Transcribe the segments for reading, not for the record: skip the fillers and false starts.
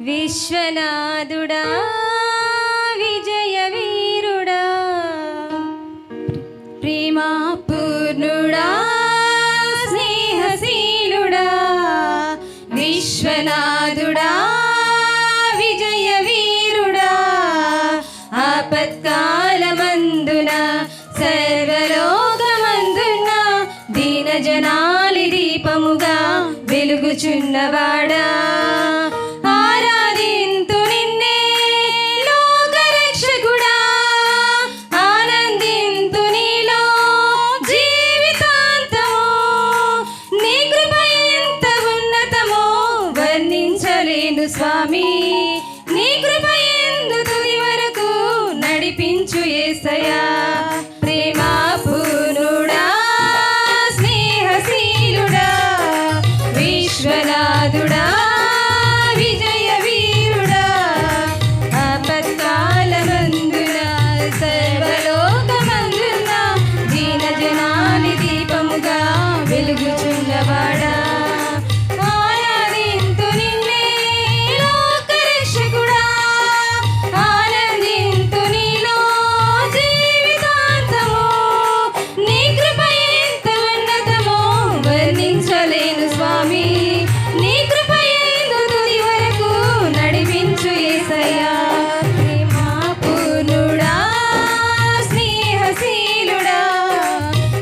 విశ్వనాథుడా విజయ వీరుడా ప్రేమా పూర్ణుడా స్నేహశీలుడా విశ్వనాథుడా విజయ వీరుడా ఆపత్కాలమందున సర్వలోకమందున దీన జనాలి దీపముగా వెలుగుచున్నవాడా స్వామి నీ కృప యందు తుది వరకు నడిపించు యేసయ్యా ప్రేమా పూర్ణుడా స్నేహశీలుడా విశ్వనాథుడా విజయ వీరుడా ఆపత్కాలమందున సర్వలోకమందున దీన జనాలి దీపముగా వెలుగుచున్నవాడా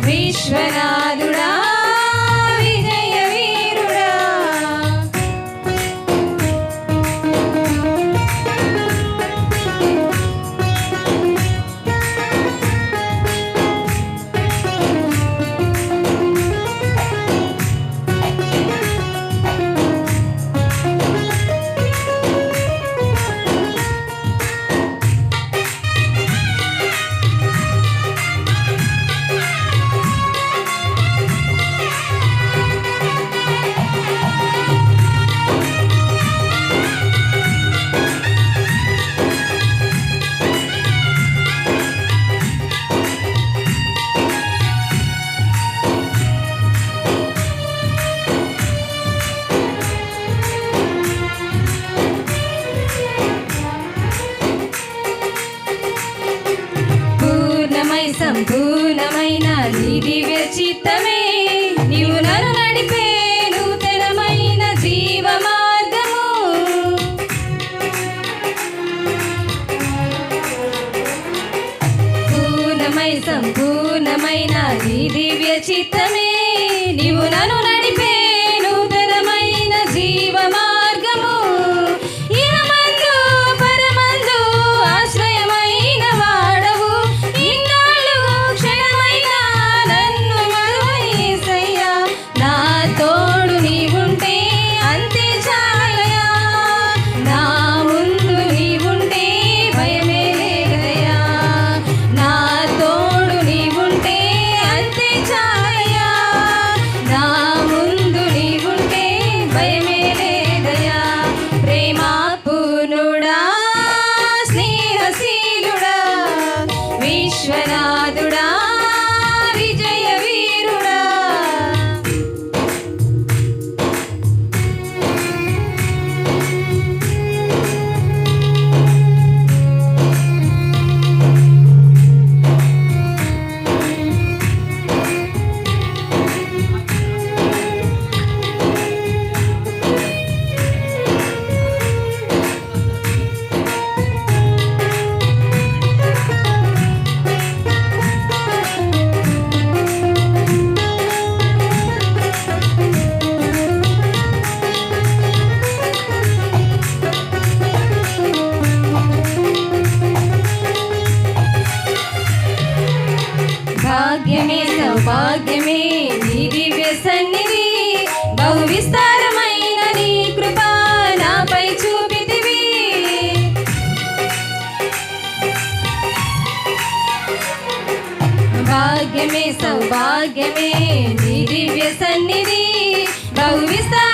విశ్వనాథుడా విజయ వీరుడా సంపూర్ణమైన నీ దివ్య చిత్తమే నీవు నన్ను నడిపే నూతనమైన జీవ మార్గము సంపూర్ణమైన నీ దివ్య చిత్తమే నీవు నన్ను నడిపే నూతనమైన జీవ మార్గము విశ్వనాథుడా విజయ వీరుడా భాగ్యమే సౌభాగ్యమే నీ దివ్య సన్నిధి బహు విస్తారమైన నీ కృప నాపై చూపితివి భాగ్యమే సౌభాగ్యమే నీ దివ్య సన్నిధి బహు విస్తార